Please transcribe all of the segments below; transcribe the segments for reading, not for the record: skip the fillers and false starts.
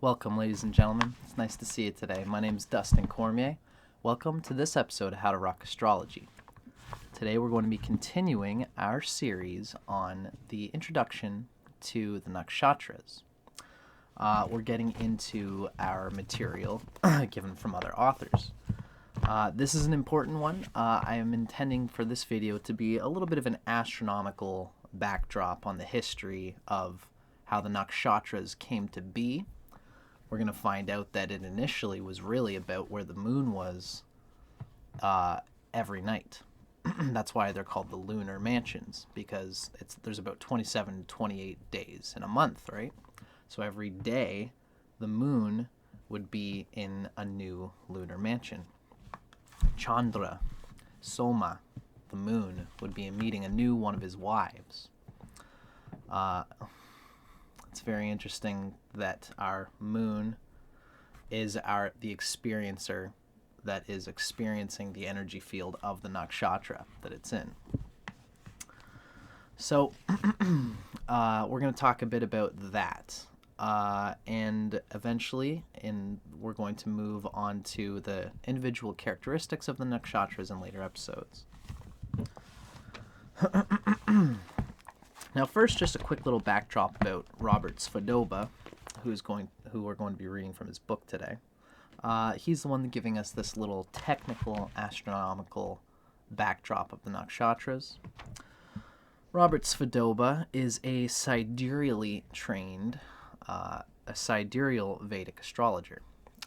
Welcome, ladies and gentlemen. It's nice to see you today. My name is Dustin Cormier. Welcome to this episode of How to Rock Astrology. Today we're going to be continuing our series on the introduction to the Nakshatras. We're getting into our material given from other authors. This is an important one. I am intending for this video to be a little bit of an astronomical backdrop on the history of how the Nakshatras came to be. We're going to find out that it initially was really about where the moon was every night. That's why they're called the lunar mansions, because there's about 27 to 28 days in a month, right? So every day the moon would be in a new lunar mansion. Chandra, Soma, the moon, would be meeting a new one of his wives. It's very interesting that our moon is the experiencer that is experiencing the energy field of the nakshatra that it's in. So we're going to talk a bit about that. And eventually we're going to move on to the individual characteristics of the nakshatras in later episodes. Now, first, just a quick little backdrop about Robert Svodoba, who we're going to be reading from his book today. He's the one giving us this little technical astronomical backdrop of the nakshatras. Robert Svoboda is a sidereally trained, a sidereal Vedic astrologer.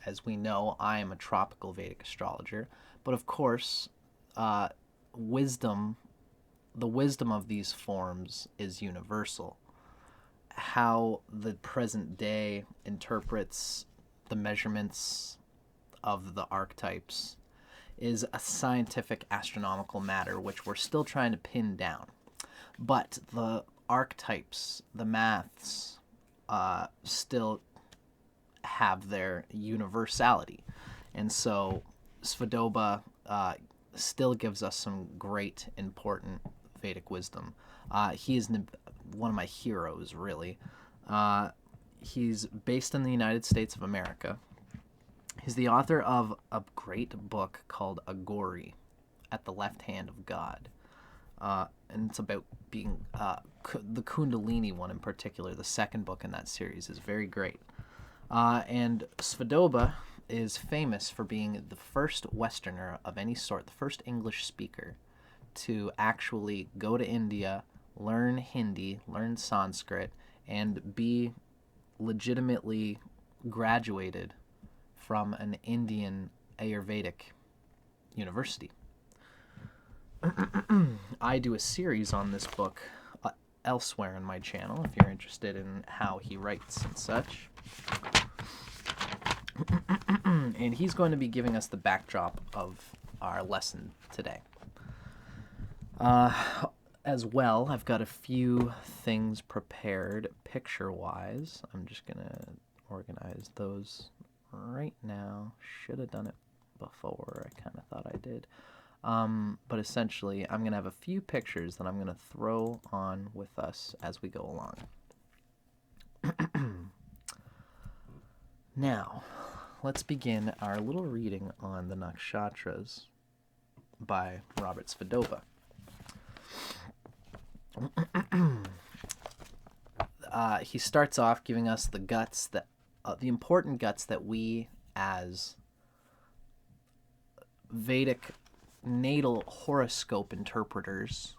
As we know, I am a tropical Vedic astrologer, but of course, the wisdom of these forms is universal. How the present day interprets the measurements of the archetypes is a scientific astronomical matter which we're still trying to pin down. But the archetypes, the maths, still have their universality. And so Svoboda still gives us some great, important Vedic wisdom. He is one of my heroes, really. He's based in the United States of America. He's the author of a great book called Agori, At the Left Hand of God. And it's about being the Kundalini one in particular. The second book in that series is very great. And Svoboda is famous for being the first Westerner of any sort, the first English speaker to actually go to India, learn Hindi, learn Sanskrit, and be legitimately graduated from an Indian Ayurvedic university. I do a series on this book elsewhere in my channel if you're interested in how he writes and such. And he's going to be giving us the backdrop of our lesson today. As well, I've got a few things prepared picture-wise. I'm just going to organize those right now. Should have done it before. I kind of thought I did. But essentially, I'm going to have a few pictures that I'm going to throw on with us as we go along. Now, let's begin our little reading on the nakshatras by Robert Svoboda. He starts off giving us the important guts that we as Vedic natal horoscope interpreters,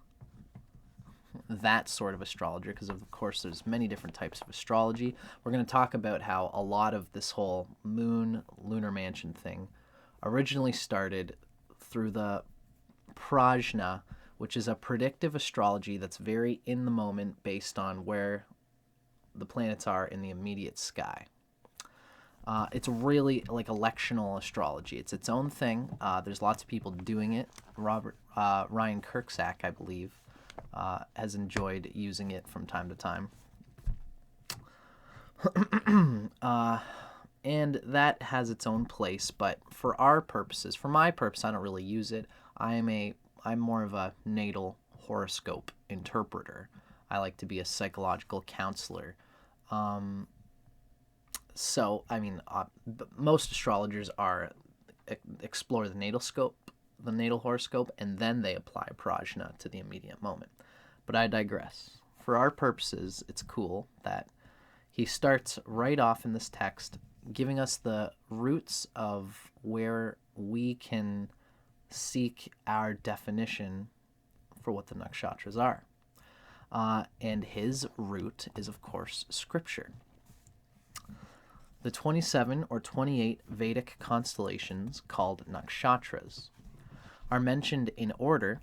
that sort of astrologer, because of course there's many different types of astrology. We're going to talk about how a lot of this whole lunar mansion thing originally started through the prajna, which is a predictive astrology that's very in the moment based on where the planets are in the immediate sky. It's really like electional astrology. It's its own thing. There's lots of people doing it. Ryan Kirksack, I believe, has enjoyed using it from time to time. And that has its own place, but for our purposes, for my purpose, I don't really use it. I'm more of a natal horoscope interpreter. I like to be a psychological counselor So, I mean, most astrologers explore the natal horoscope, and then they apply prajna to the immediate moment. But I digress. For our purposes, it's cool that he starts right off in this text giving us the roots of where we can seek our definition for what the nakshatras are. And his root is, of course, scripture. The 27 or 28 Vedic constellations, called nakshatras, are mentioned in order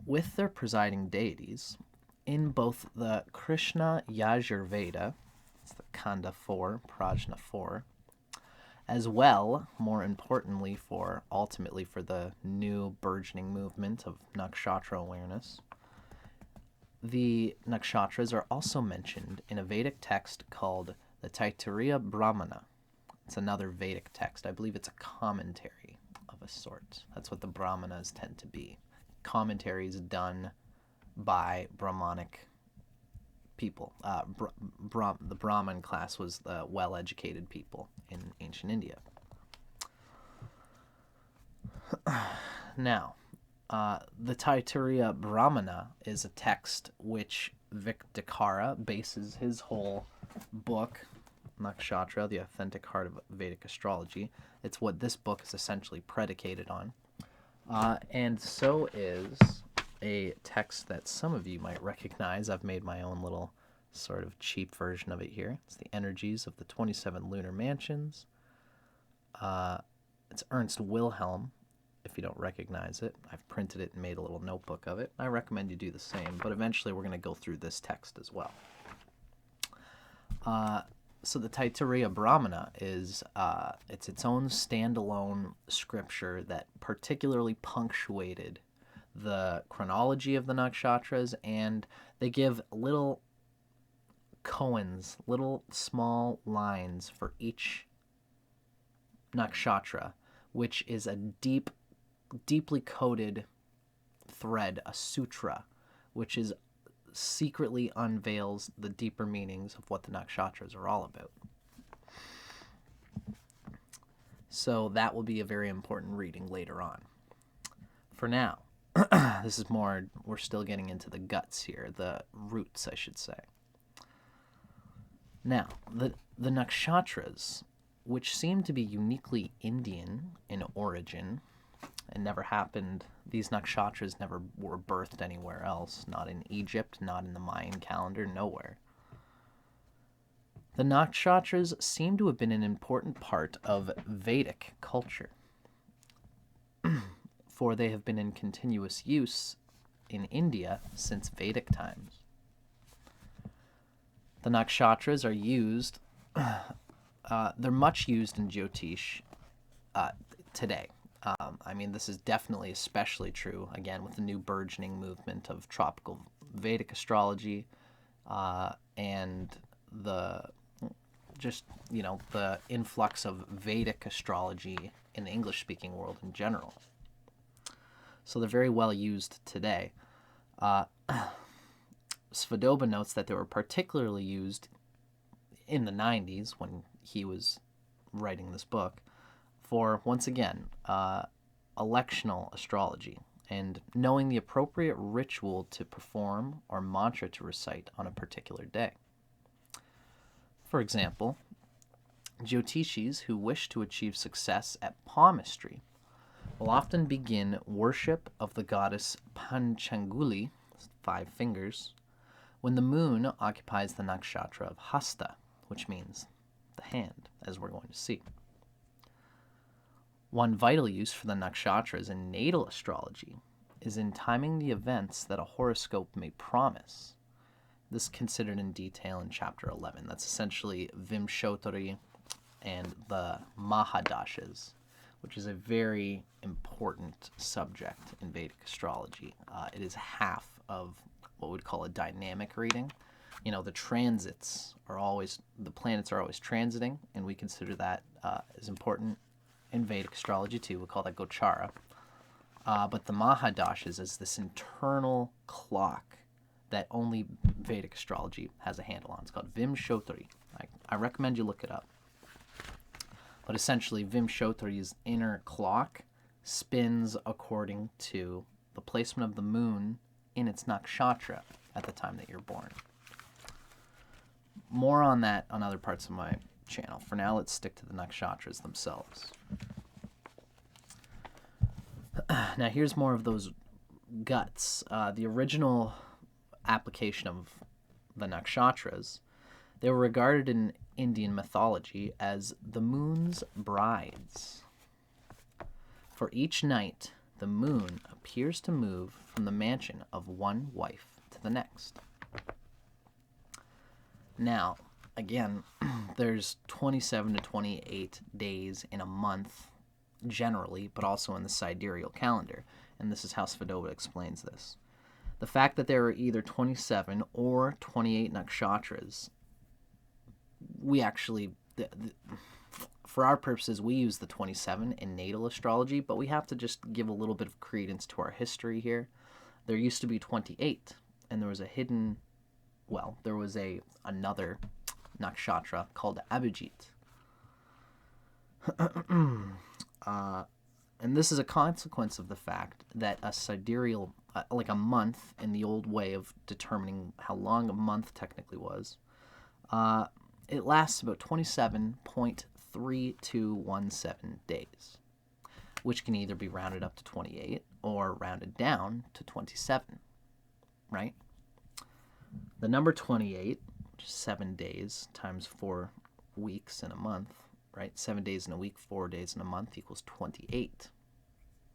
with their presiding deities in both the Krishna Yajurveda, it's the Kanda 4, Prajna 4, as well, more importantly, ultimately for the new burgeoning movement of nakshatra awareness. The nakshatras are also mentioned in a Vedic text called the Taituri Brahmana. It's another Vedic text. I believe it's a commentary of a sort. That's what the Brahmanas tend to be. Commentaries done by Brahmanic people. The Brahmin class was the well-educated people in ancient India. Now, the Taituri Brahmana is a text which Victakara bases his whole book, Nakshatra, the Authentic Heart of Vedic Astrology. It's what this book is essentially predicated on. And so is a text that some of you might recognize. I've made my own little sort of cheap version of it here. It's the energies of the 27 lunar mansions. It's Ernst Wilhelm, if you don't recognize it. I've printed it and made a little notebook of it. I recommend you do the same, but eventually we're going to go through this text as well. So the Taituri Brahmana is it's its own standalone scripture that particularly punctuated the chronology of the nakshatras, and they give little koans, little small lines for each nakshatra, which is a deeply coded thread, a sutra, which is secretly unveils the deeper meanings of what the nakshatras are all about. So that will be a very important reading later on. For now, this is more, we're still getting into the guts here, the roots, I should say. Now, the nakshatras, which seem to be uniquely Indian in origin, and never happened, these nakshatras never were birthed anywhere else, not in Egypt, not in the Mayan calendar, nowhere. The nakshatras seem to have been an important part of Vedic culture, for they have been in continuous use in India since Vedic times. The nakshatras are used, they're much used in Jyotish today. I mean, this is definitely especially true, again, with the new burgeoning movement of tropical Vedic astrology and the influx of Vedic astrology in the English-speaking world in general. So they're very well used today. Svodoba notes that they were particularly used in the 90s when he was writing this book for, once again, electional astrology and knowing the appropriate ritual to perform or mantra to recite on a particular day. For example, Jyotishis who wish to achieve success at palmistry will often begin worship of the goddess Panchanguli, 5 fingers, when the moon occupies the nakshatra of Hasta, which means the hand, as we're going to see. One vital use for the nakshatras in natal astrology is in timing the events that a horoscope may promise. This is considered in detail in chapter 11. That's essentially Vimshottari and the Mahadashas, which is a very important subject in Vedic astrology. It is half of what we'd call a dynamic reading. You know, the planets are always transiting, and we consider that as important in Vedic astrology too. We call that Gochara. But the Mahadashas is this internal clock that only Vedic astrology has a handle on. It's called Vimshottari. I recommend you look it up. But essentially, Vimshottari's inner clock spins according to the placement of the moon in its nakshatra at the time that you're born. More on that on other parts of my channel. For now, let's stick to the nakshatras themselves. Now, here's more of those guts. The original application of the nakshatras, they were regarded in Indian mythology as the moon's brides. For each night, the moon appears to move from the mansion of one wife to the next. Now, again, there's 27 to 28 days in a month generally, but also in the sidereal calendar, and this is how Svoboda explains this. The fact that there are either 27 or 28 nakshatras, we actually, for our purposes, we use the 27 in natal astrology, but we have to just give a little bit of credence to our history here. There used to be 28, and there was a hidden, well, there was another nakshatra called Abhijit. And this is a consequence of the fact that a sidereal, like a month in the old way of determining how long a month technically was, it lasts about 27.3217 days, which can either be rounded up to 28 or rounded down to 27, right? The number 28, which is 7 days times 4 weeks in a month, right? 7 days in a week, 4 days in a month equals 28.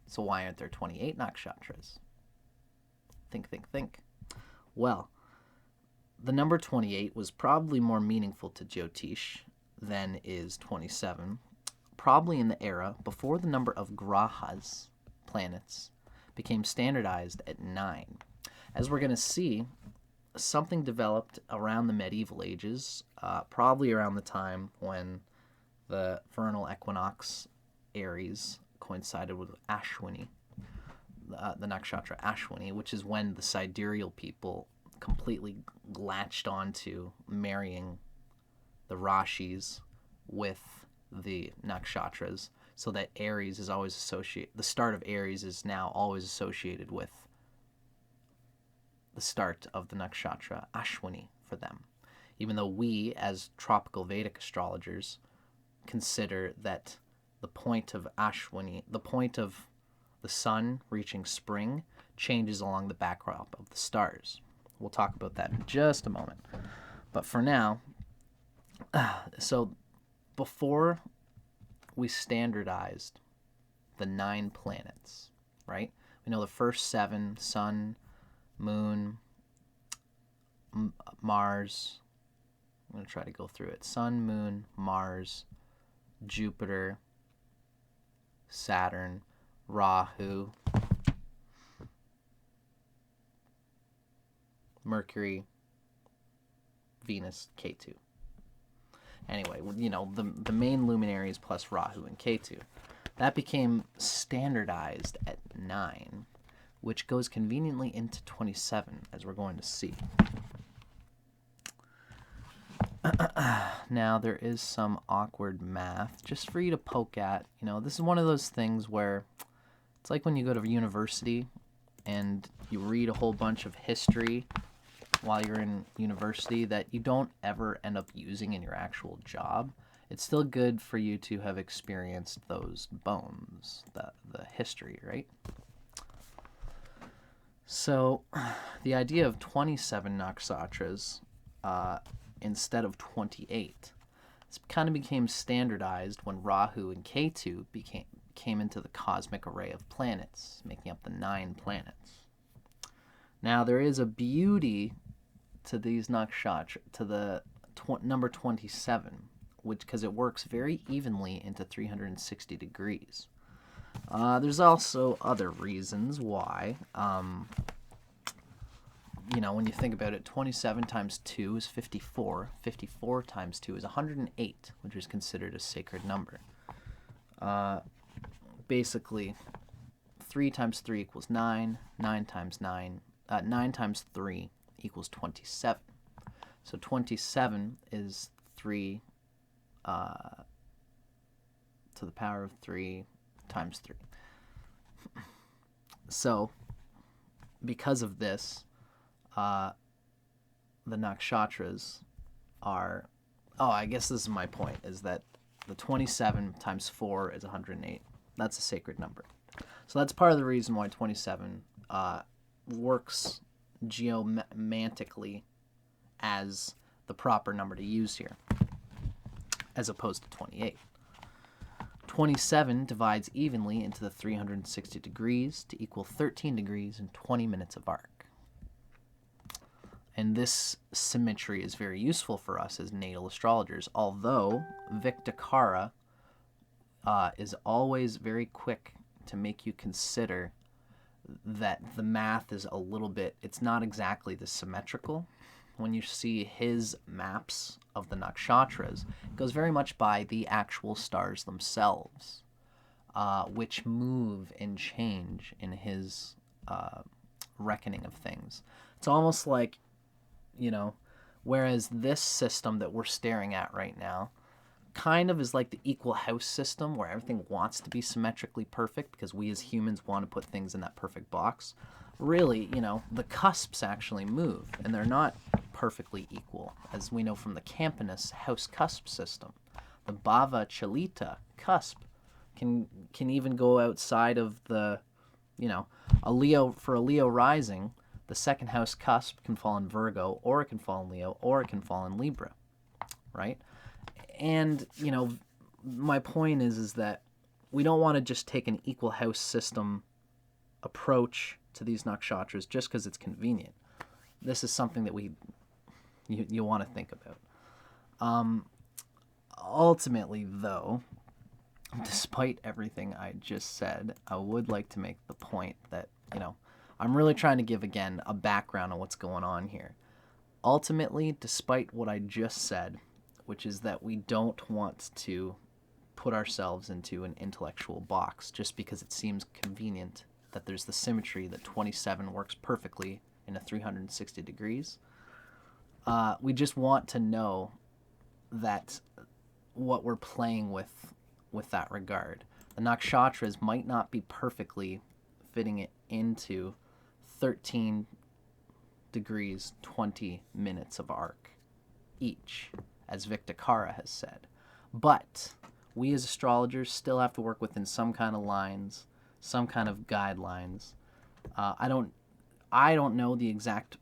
So why aren't there 28 nakshatras? Think, think, think. Well, the number 28 was probably more meaningful to Jyotish than is 27, probably in the era before the number of grahas, planets, became standardized at 9. As we're going to see, something developed around the medieval ages, probably around the time when the Vernal Equinox Aries coincided with Ashwini, the nakshatra Ashwini, which is when the sidereal people completely latched onto marrying the Rashis with the nakshatras, so that Aries is always associated, the start of Aries is now always associated with the start of the nakshatra Ashwini for them, even though we, as tropical Vedic astrologers, consider that the point of Ashwini, the point of the sun reaching spring, changes along the backdrop of the stars. We'll talk about that in just a moment. But for now, so before we standardized the 9 planets, right? We know the first 7, sun, moon, Mars. I'm going to try to go through it. Sun, moon, Mars, Jupiter, Saturn, Rahu, Mercury, Venus, Ketu. Anyway, you know, the main luminaries plus Rahu and Ketu. That became standardized at 9, which goes conveniently into 27, as we're going to see. Now, there is some awkward math just for you to poke at. You know, this is one of those things where it's like when you go to university and you read a whole bunch of history while you're in university that you don't ever end up using in your actual job. It's still good for you to have experienced those bones, the history, right? So the idea of 27 nakshatras instead of 28 kind of became standardized when Rahu and Ketu came into the cosmic array of planets, making up the 9 planets. Now, there is a beauty to these nakshatras, to the number 27, because it works very evenly into 360 degrees. There's also other reasons why. You know, when you think about it, 27 times 2 is 54. 54 times 2 is 108, which is considered a sacred number. Basically, 3 times 3 equals 9. 9 times 3 equals 27. So 27 is 3 to the power of 3 times 3. So because of this, the Nakshatras are... Oh, I guess this is my point, is that the 27 times 4 is 108. That's a sacred number. So that's part of the reason why 27 works geomantically as the proper number to use here, as opposed to 28. 27 divides evenly into the 360 degrees to equal 13 degrees and 20 minutes of arc. And this symmetry is very useful for us as natal astrologers, although Viktakara is always very quick to make you consider that the math is a little bit, it's not exactly the symmetrical. When you see his maps of the nakshatras, it goes very much by the actual stars themselves, which move and change in his reckoning of things. It's almost like, whereas this system that we're staring at right now kind of is like the equal house system where everything wants to be symmetrically perfect because we as humans want to put things in that perfect box. Really, the cusps actually move, and they're not perfectly equal, as we know from the Campanus house cusp system. The Bhava Chalita cusp can even go outside of the, a Leo rising, the second house cusp can fall in Virgo, or it can fall in Leo, or it can fall in Libra, right? And, my point is that we don't want to just take an equal house system approach to these nakshatras just because it's convenient. This is something that you want to think about. Ultimately, though, despite everything I just said, I would like to make the point that, I'm really trying to give, again, a background on what's going on here. Ultimately, despite what I just said, which is that we don't want to put ourselves into an intellectual box just because it seems convenient that there's the symmetry that 27 works perfectly in a 360 degrees. We just want to know that what we're playing with that regard. The nakshatras might not be perfectly fitting it into 13 degrees, 20 minutes of arc each, as Viktakara has said. But we as astrologers still have to work within some kind of lines, some kind of guidelines. I don't know the exact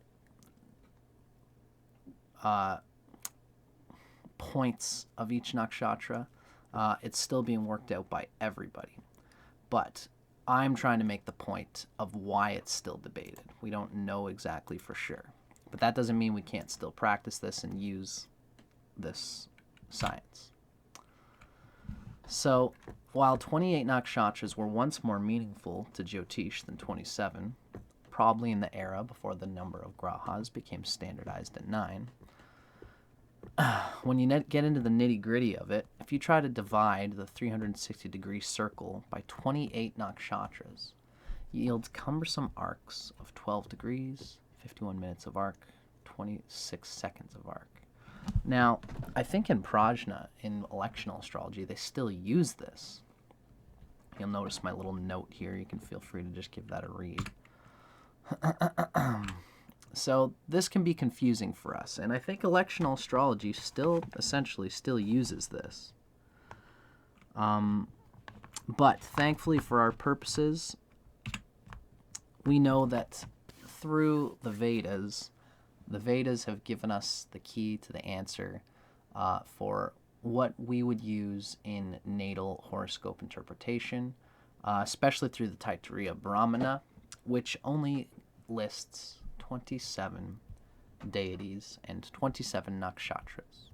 points of each nakshatra. It's still being worked out by everybody. But I'm trying to make the point of why it's still debated. We don't know exactly for sure. But that doesn't mean we can't still practice this and use this science. So, while 28 nakshatras were once more meaningful to Jyotish than 27, probably in the era before the number of grahas became standardized at 9, when you get into the nitty-gritty of it, if you try to divide the 360-degree circle by 28 nakshatras, yields cumbersome arcs of 12 degrees, 51 minutes of arc, 26 seconds of arc. Now, I think in prajna, in electional astrology, they still use this. You'll notice my little note here. You can feel free to just give that a read. So this can be confusing for us, and I think electional astrology essentially still uses this. But thankfully for our purposes, we know that through the Vedas have given us the key to the answer for what we would use in natal horoscope interpretation, especially through the Taituri Brahmana, which only lists 27 deities and 27 nakshatras.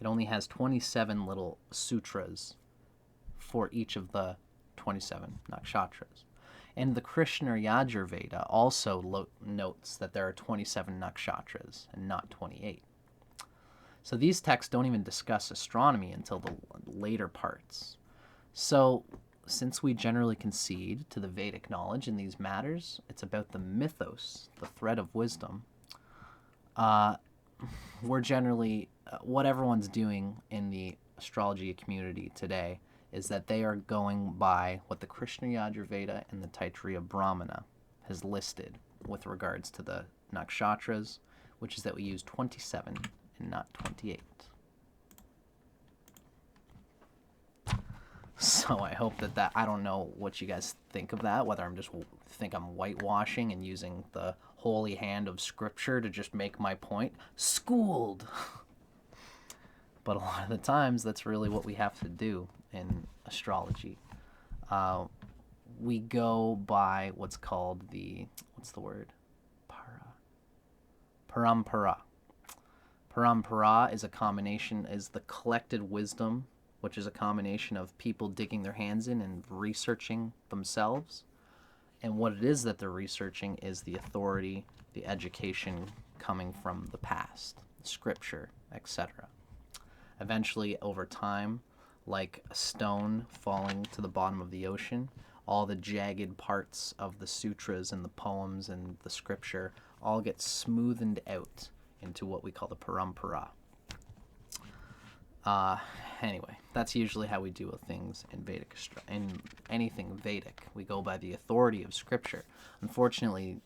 It only has 27 little sutras for each of the 27 nakshatras. And the Krishna Yajurveda also notes that there are 27 nakshatras and not 28. So these texts don't even discuss astronomy until the later parts. So since we generally concede to the Vedic knowledge in these matters, it's about the mythos, the thread of wisdom, we're generally, what everyone's doing in the astrology community today is that they are going by what the Krishna Yajurveda and the Taituri Brahmana has listed with regards to the Nakshatras, which is that we use 27 and not 28. So I hope that I don't know what you guys think of that, whether I'm just think I'm whitewashing and using the holy hand of scripture to just make my point. Schooled! But a lot of the times, that's really what we have to do in astrology. We go by what's called what's the word? Parampara. Parampara is is the collected wisdom, which is a combination of people digging their hands in and researching themselves. And what it is that they're researching is the authority, the education coming from the past, scripture, etc. Eventually, over time, like a stone falling to the bottom of the ocean, all the jagged parts of the sutras and the poems and the scripture all get smoothened out into what we call the parampara. Anyway, that's usually how we deal with things in in anything Vedic. We go by the authority of scripture. Unfortunately,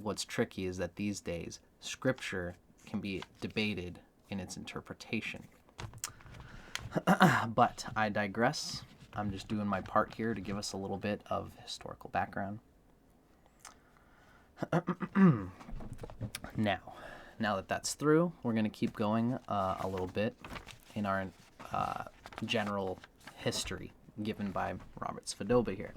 what's tricky is that these days, scripture can be debated in its interpretation. But I digress. I'm just doing my part here to give us a little bit of historical background. Now that that's through, we're going to keep going a little bit in our general history given by Robert Svoboda here.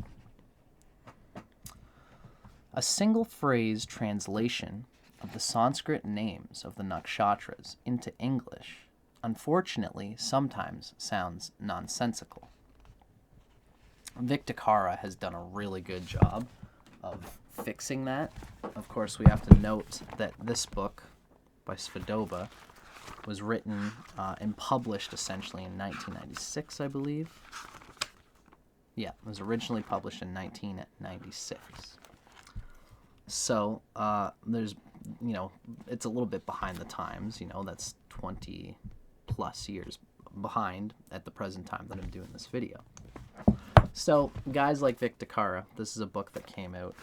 A single phrase translation of the Sanskrit names of the nakshatras into English, unfortunately, sometimes sounds nonsensical. Victakara has done a really good job of fixing that. Of course, we have to note that this book by Svoboda was written and published essentially in 1996, I believe. Yeah, it was originally published in 1996. So there's, it's a little bit behind the times. That's 20 plus years behind at the present time that I'm doing this video. So guys like Victakara, this is a book that came out.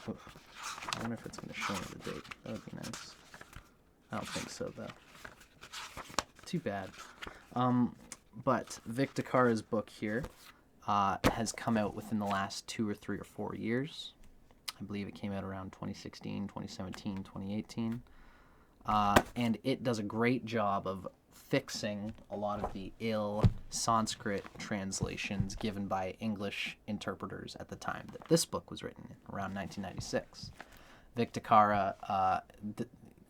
I wonder if it's going to show me the date. That would be nice. I don't think so, though. Too bad. But Victakara's book here has come out within the last 2 or 3 or 4 years. I believe it came out around 2016, 2017, 2018. And it does a great job of fixing a lot of the ill Sanskrit translations given by English interpreters at the time that this book was written, around 1996. Victakara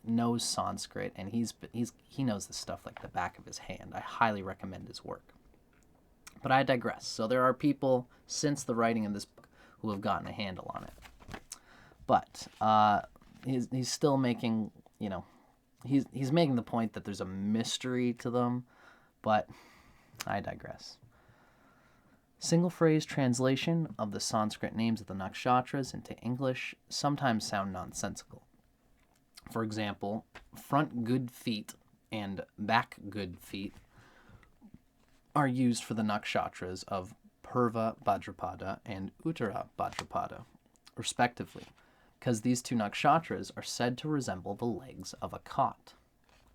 knows Sanskrit, and he knows this stuff like the back of his hand. I highly recommend his work. But I digress. So there are people since the writing of this book who have gotten a handle on it. But he's still making, he's making the point that there's a mystery to them, but I digress. Single phrase translation of the Sanskrit names of the nakshatras into English sometimes sound nonsensical. For example, front good feet and back good feet are used for the nakshatras of Purva Bhadrapada and Uttara Bhadrapada, respectively, because these two nakshatras are said to resemble the legs of a cot.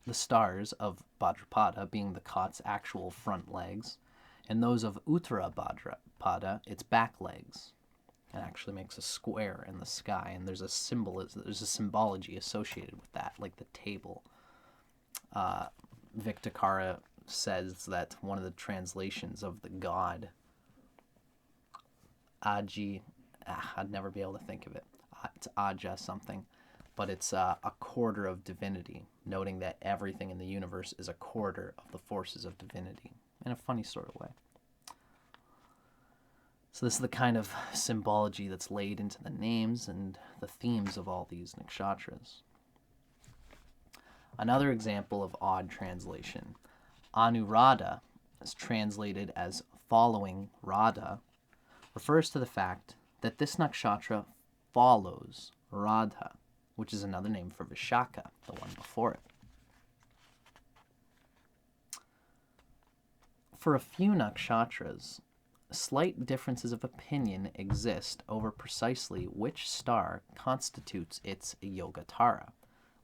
The stars of Bhadrapada being the cot's actual front legs, and those of Uttara Bhadrapada its back legs. It actually makes a square in the sky, and there's a symbology associated with that, like the table. Victakara says that one of the translations of the god Aji, I'd never be able to think of it. It's Aja something, but it's a quarter of divinity, noting that everything in the universe is a quarter of the forces of divinity, in a funny sort of way. So this is the kind of symbology that's laid into the names and the themes of all these nakshatras. Another example of odd translation. Anuradha, is translated as following Radha, refers to the fact that this nakshatra follows Radha which is another name for Vishaka, the one before it. For a few nakshatras, slight differences of opinion exist over precisely which star constitutes its yogatara,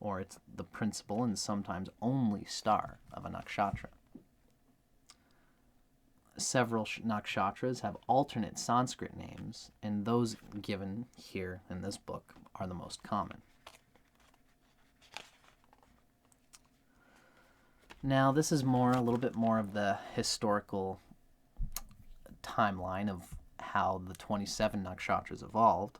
or it's the principal and sometimes only star of a nakshatra. Several nakshatras have alternate Sanskrit names, and those given here in this book are the most common. Now, this is a little bit more of the historical timeline of how the 27 nakshatras evolved.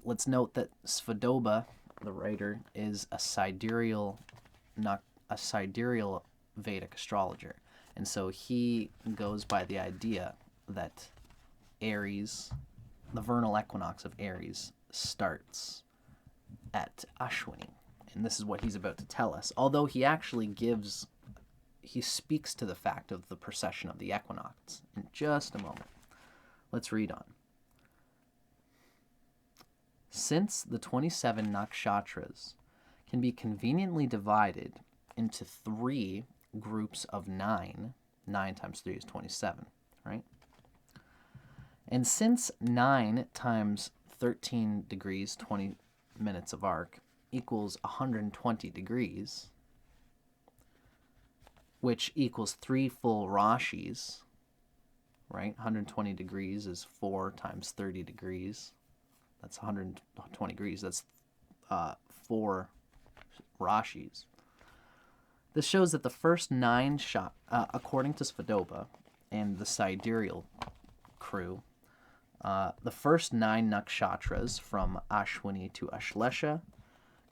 Let's note that Svodoba, the writer, is a sidereal Vedic astrologer, and so he goes by the idea that Aries, the vernal equinox of Aries, starts at Ashwini, and this is what he's about to tell us. Although he actually speaks to the fact of the precession of the equinox in just a moment. Let's read on. Since the 27 nakshatras can be conveniently divided into 3 groups of 9 times 3 is 27, right? And since 9 times 13 degrees, 20 minutes of arc, equals 120 degrees, which equals 3 full rashis, right? 120 degrees is 4 times 30 degrees. That's 120 degrees. That's 4 rashis. This shows that the first 9 according to Svodoba and the sidereal crew, the first 9 nakshatras from Ashwini to Ashlesha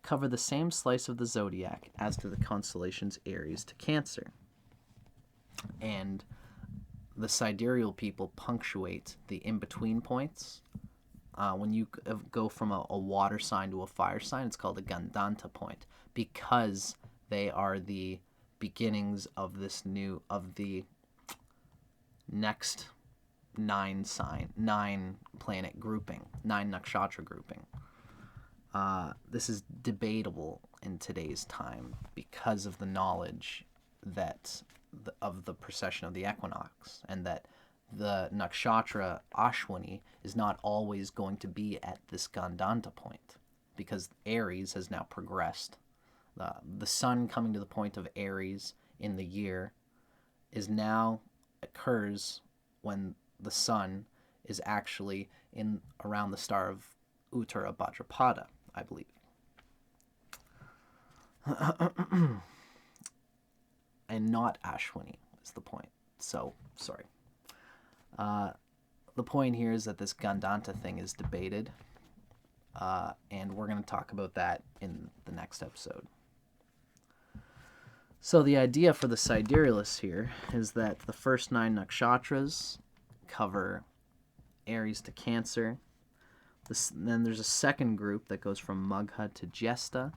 cover the same slice of the zodiac as do the constellations Aries to Cancer. And the sidereal people punctuate the in-between points. When you go from a water sign to a fire sign, it's called a Gandanta point, because they are the beginnings of the next 9 planet grouping, 9 nakshatra grouping. This is debatable in today's time because of the knowledge of the precession of the equinox, and that the nakshatra Ashwini is not always going to be at this Gandanta point, because Aries has now progressed. The sun coming to the point of Aries in the year occurs when the sun is actually in around the star of Uttara Bhadrapada, I believe. And not Ashwini is the point. So, sorry. The point here is that this Gandanta thing is debated, and we're going to talk about that in the next episode. So the idea for the siderealists here is that the first 9 nakshatras cover Aries to Cancer. Then there's a second group that goes from Magha to Jesta,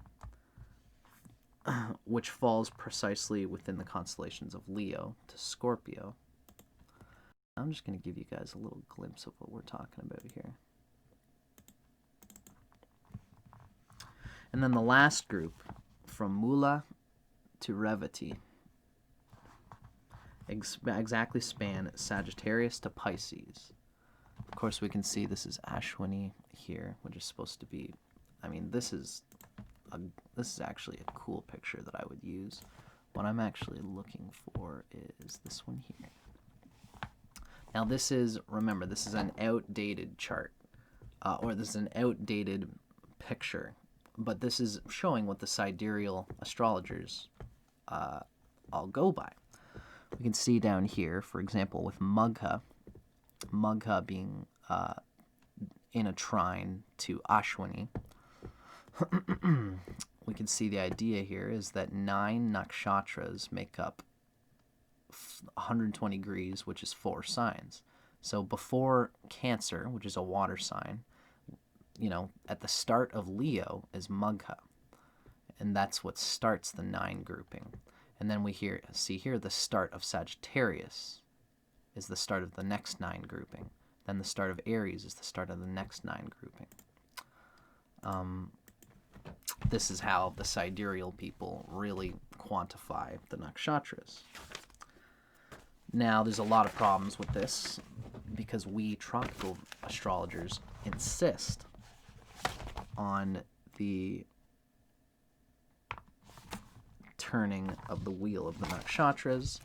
which falls precisely within the constellations of Leo to Scorpio. I'm just going to give you guys a little glimpse of what we're talking about here. And then the last group, from Mula to Revati, exactly span Sagittarius to Pisces. Of course, we can see this is Ashwini here, which is supposed to be, this is actually a cool picture that I would use. What I'm actually looking for is this one here. Now remember, this is an outdated chart, or this is an outdated picture, but this is showing what the sidereal astrologers all go by. We can see down here, for example, with Magha being in a trine to Ashwini, we can see the idea here is that 9 nakshatras make up 120 degrees, which is 4 signs. So before Cancer, which is a water sign, at the start of Leo is Magha, and that's what starts the 9 grouping. And then we see here the start of Sagittarius is the start of the next 9 grouping. Then the start of Aries is the start of the next 9 grouping. This is how the sidereal people really quantify the nakshatras. Now, there's a lot of problems with this because we tropical astrologers insist on the turning of the wheel of the nakshatras,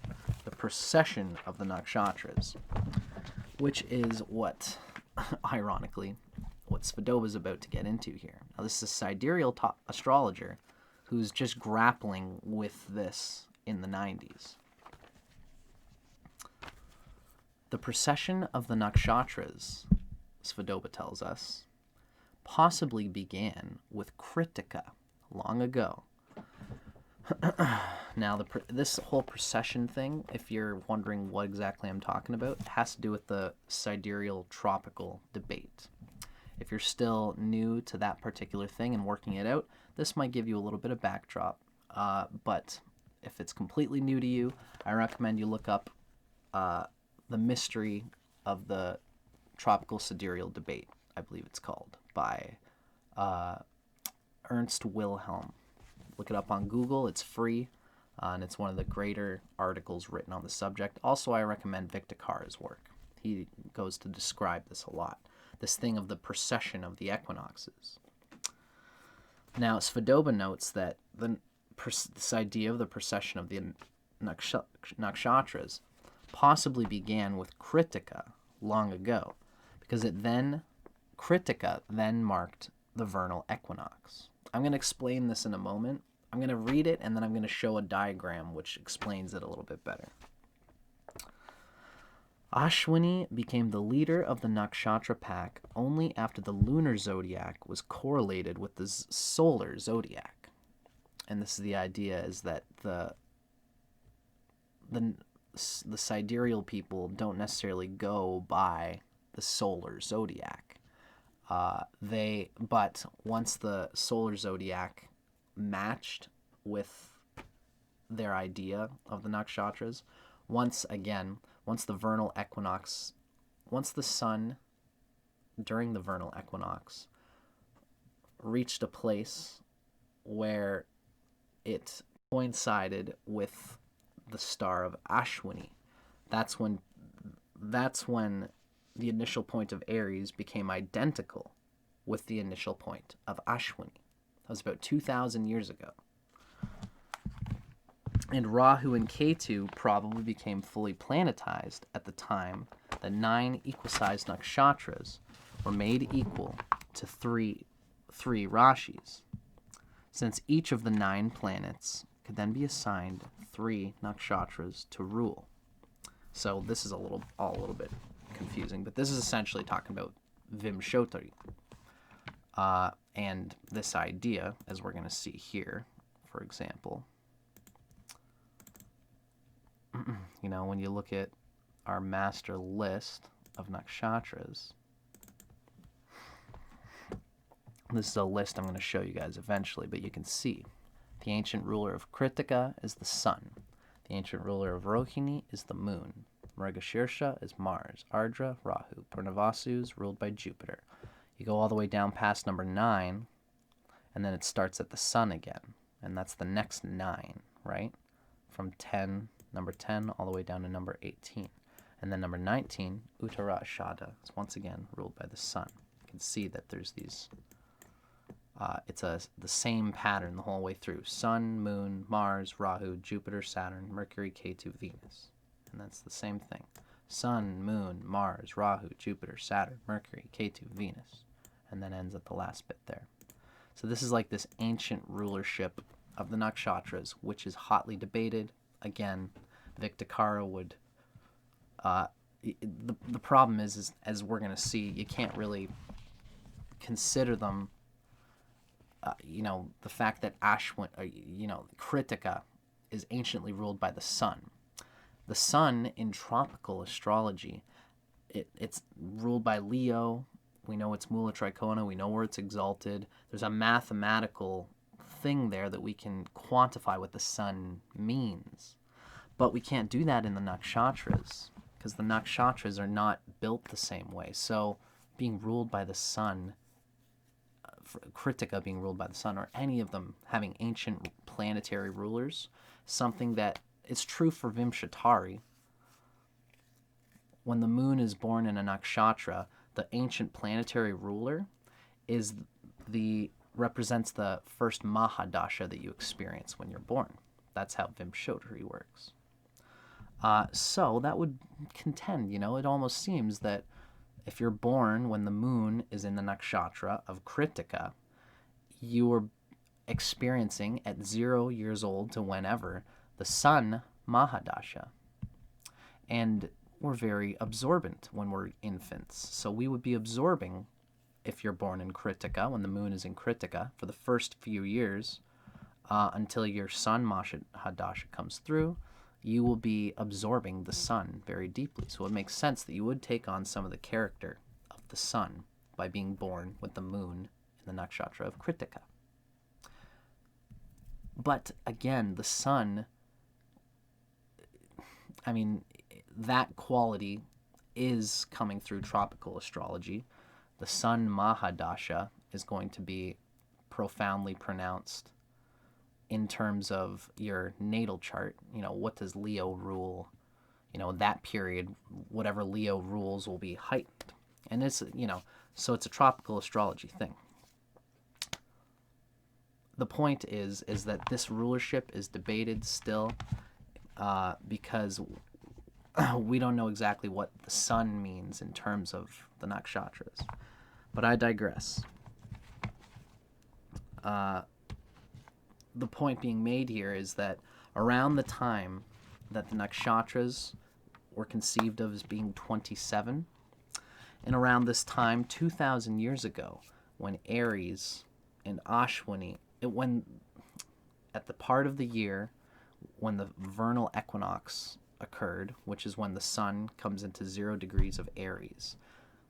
the procession of the nakshatras, which is what, ironically, what Svodoba is about to get into here. Now, this is a sidereal astrologer who's just grappling with this in the 90s. The procession of the nakshatras, Svodoba tells us, possibly began with Kritika long ago. Now, this whole procession thing, if you're wondering what exactly I'm talking about, has to do with the sidereal tropical debate. If you're still new to that particular thing and working it out, this might give you a little bit of backdrop. But if it's completely new to you, I recommend you look up The Mystery of the Tropical Sidereal Debate, I believe it's called, by Ernst Wilhelm. Look it up on Google. It's free, and it's one of the greater articles written on the subject. Also, I recommend Vedic Astrology's work. He goes to describe this a lot, this thing of the procession of the equinoxes. Now, Svodoba notes that this idea of the procession of the nakshatras possibly began with Kritika long ago, because Kritika then marked the vernal equinox. I'm going to explain this in a moment. I'm going to read it, and then I'm going to show a diagram which explains it a little bit better. Ashwini became the leader of the nakshatra pack only after the lunar zodiac was correlated with the solar zodiac. And this is the idea, is that the sidereal people don't necessarily go by the solar zodiac. But once the solar zodiac matched with their idea of the nakshatras, once the vernal equinox, once the sun during the vernal equinox reached a place where it coincided with the star of Ashwini, that's when the initial point of Aries became identical with the initial point of Ashwini. That was about 2,000 years ago. And Rahu and Ketu probably became fully planetized at the time that 9 equal-sized nakshatras were made equal to three rashis, since each of the 9 planets could then be assigned 3 nakshatras to rule. So this is all a little bit confusing, but this is essentially talking about Vimshotari. And this idea, as we're going to see here, for example, when you look at our master list of nakshatras, this is a list I'm going to show you guys eventually, but you can see the ancient ruler of Kritika is the sun. The ancient ruler of Rohini is the moon. Mrigashirsha is Mars. Ardra, Rahu. Purnavasu is ruled by Jupiter. You go all the way down past number 9, and then it starts at the sun again. And that's the next 9, right? From number 10, all the way down to number 18. And then number 19, Uttara Ashada, is once again ruled by the sun. You can see that there's these, the same pattern the whole way through. Sun, Moon, Mars, Rahu, Jupiter, Saturn, Mercury, Ketu, Venus. And that's the same thing. Sun, Moon, Mars, Rahu, Jupiter, Saturn, Mercury, Ketu, Venus. And then ends at the last bit there. So this is like this ancient rulership of the nakshatras, which is hotly debated. Again, Victor would... the problem is, as we're going to see, you can't really consider them, the fact that Kritika is anciently ruled by the sun. The sun in tropical astrology, it's ruled by Leo. We know it's Mula Tricona. We know where it's exalted. There's a mathematical thing there that we can quantify what the sun means. But we can't do that in the nakshatras, because the nakshatras are not built the same way. So being ruled by the sun, Kritika being ruled by the sun, or any of them having ancient planetary rulers, something that is true for Vimshatari. When the moon is born in a nakshatra, the ancient planetary ruler represents the first Mahadasha that you experience when you're born. That's how Vimshatari works. So that would contend, it almost seems that if you're born when the moon is in the nakshatra of Kritika, you are experiencing at 0 years old to whenever the sun Mahadasha. And we're very absorbent when we're infants. So we would be absorbing, if you're born in Kritika, when the moon is in Kritika, for the first few years, until your sun Mahadasha comes through, you will be absorbing the sun very deeply. So it makes sense that you would take on some of the character of the sun by being born with the moon in the nakshatra of Kritika. But again, the sun, that quality is coming through tropical astrology. The sun Mahadasha is going to be profoundly pronounced in terms of your natal chart. What does Leo rule? That period, whatever Leo rules will be heightened. And it's, so it's a tropical astrology thing. The point is that this rulership is debated still because we don't know exactly what the sun means in terms of the nakshatras. But I digress. The point being made here is that around the time that the nakshatras were conceived of as being 27, and around this time, 2,000 years ago, when Aries and Ashwini, at the part of the year when the vernal equinox occurred, which is when the sun comes into 0 degrees of Aries,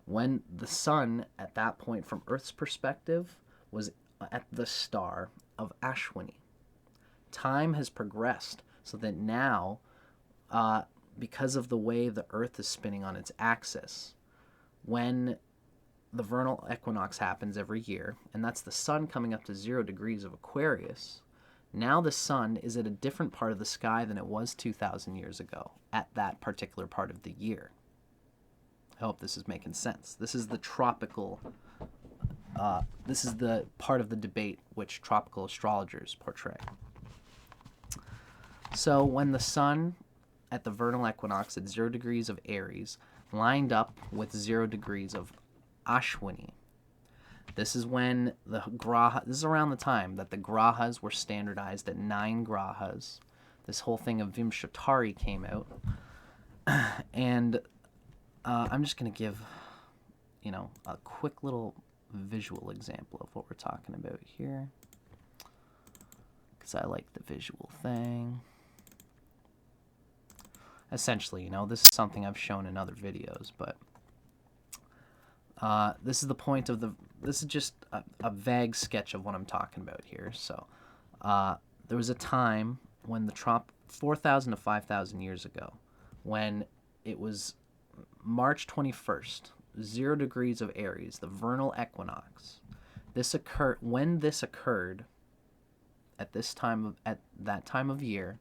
when the sun at that point from Earth's perspective was at the star of Ashwini. Time has progressed so that now, because of the way the Earth is spinning on its axis, when the vernal equinox happens every year, and that's the sun coming up to 0 degrees of Aquarius, now the sun is at a different part of the sky than it was 2,000 years ago at that particular part of the year. I hope this is making sense. This is the tropical, this is the part of the debate which tropical astrologers portray. So when the sun at the vernal equinox at 0 degrees of Aries lined up with 0 degrees of Ashwini, this is when this is around the time that the grahas were standardized at 9 grahas. This whole thing of Vimshatari came out. And I'm just going to give, a quick little visual example of what we're talking about here, because I like the visual thing. Essentially, this is something I've shown in other videos, but this is the point of this is just a vague sketch of what I'm talking about here. So there was a time when the 4,000 to 5,000 years ago, when it was March 21st, 0 degrees of Aries, the vernal equinox. When this occurred, at that time of year,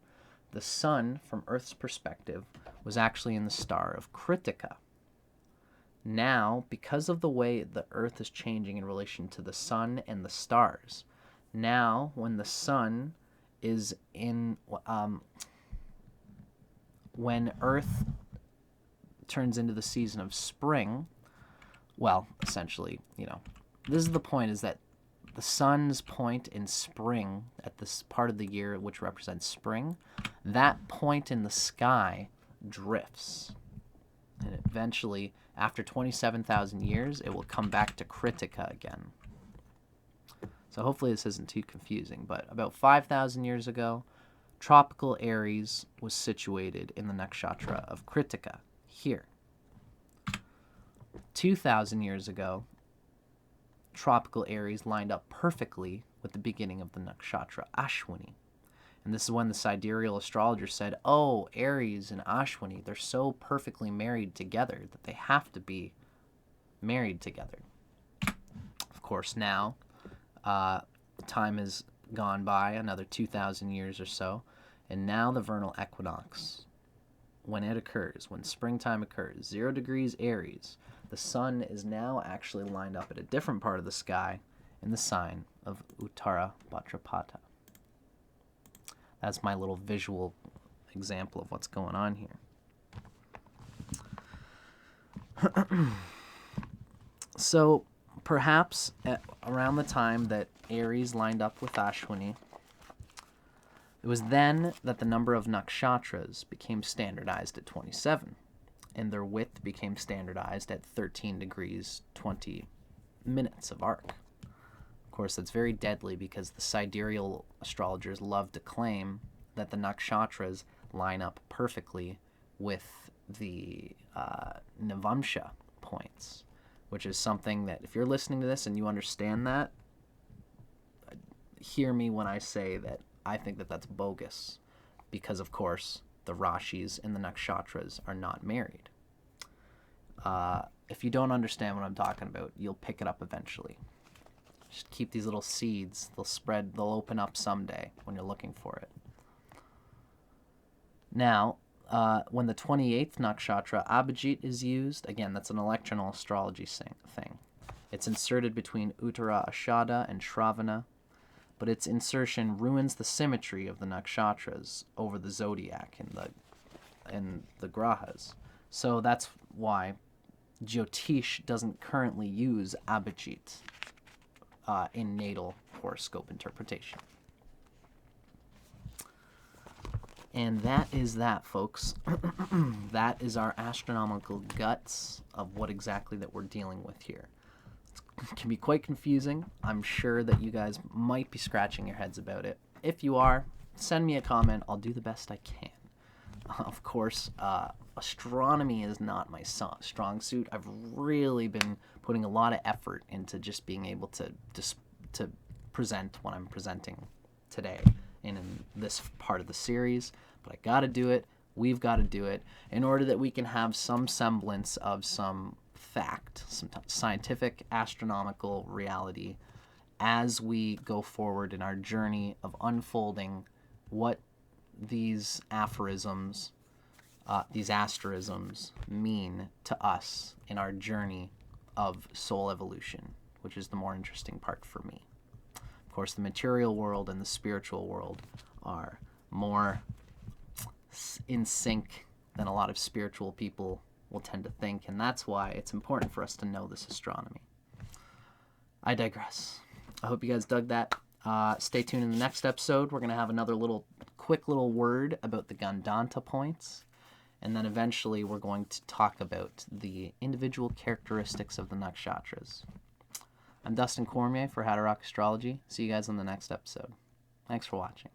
the sun, from Earth's perspective, was actually in the star of Kritika. Now, because of the way the Earth is changing in relation to the sun and the stars, now when the sun is in, when Earth turns into the season of spring, well, essentially, this is the point, is that the sun's point in spring, at this part of the year which represents spring, that point in the sky drifts. And eventually, after 27,000 years, it will come back to Kritika again. So hopefully this isn't too confusing, but about 5,000 years ago, tropical Aries was situated in the nakshatra of Kritika, here. 2,000 years ago, tropical Aries lined up perfectly with the beginning of the nakshatra Ashwini. And this is when the sidereal astrologer said, oh, Aries and Ashwini, they're so perfectly married together that they have to be married together. Of course, now, time has gone by, another 2,000 years or so, and now the vernal equinox, when it occurs, when springtime occurs, 0 degrees Aries, the sun is now actually lined up at a different part of the sky in the sign of Uttara Bhadrapada. That's my little visual example of what's going on here. So perhaps around the time that Aries lined up with Ashwini, it was then that the number of nakshatras became standardized at 27, and their width became standardized at 13 degrees 20 minutes of arc. Of course, that's very deadly because the sidereal astrologers love to claim that the nakshatras line up perfectly with the Navamsha points, which is something that if you're listening to this and you understand that, hear me when I say that I think that that's bogus because, of course, the Rashis and the nakshatras are not married. If you don't understand what I'm talking about, you'll pick it up eventually. Just keep these little seeds. They'll spread. They'll open up someday when you're looking for it. Now, when the 28th nakshatra Abhijit is used, again, that's an electional astrology thing. It's inserted between Uttara Ashada and Shravana, but its insertion ruins the symmetry of the nakshatras over the zodiac and the grahas. So that's why Jyotish doesn't currently use Abhijit in natal horoscope interpretation. And that is that, folks. That is our astronomical guts of what exactly that we're dealing with here. It can be quite confusing. I'm sure that you guys might be scratching your heads about it. If you are, send me a comment. I'll do the best I can. Of course, astronomy is not my strong suit. I've really been putting a lot of effort into just being able to present what I'm presenting today in this part of the series. But I got to do it. We've got to do it in order that we can have some semblance of some fact, some scientific astronomical reality as we go forward in our journey of unfolding what these aphorisms, these asterisms mean to us in our journey of soul evolution, which is the more interesting part for me. Of course, the material world and the spiritual world are more in sync than a lot of spiritual people will tend to think, and that's why it's important for us to know this astronomy. I digress. I hope you guys dug that. Stay tuned in the next episode. We're going to have another quick little word about the Gandanta points, and then eventually we're going to talk about the individual characteristics of the nakshatras. I'm Dustin Cormier for How to Rock Astrology. See you guys on the next episode. Thanks for watching.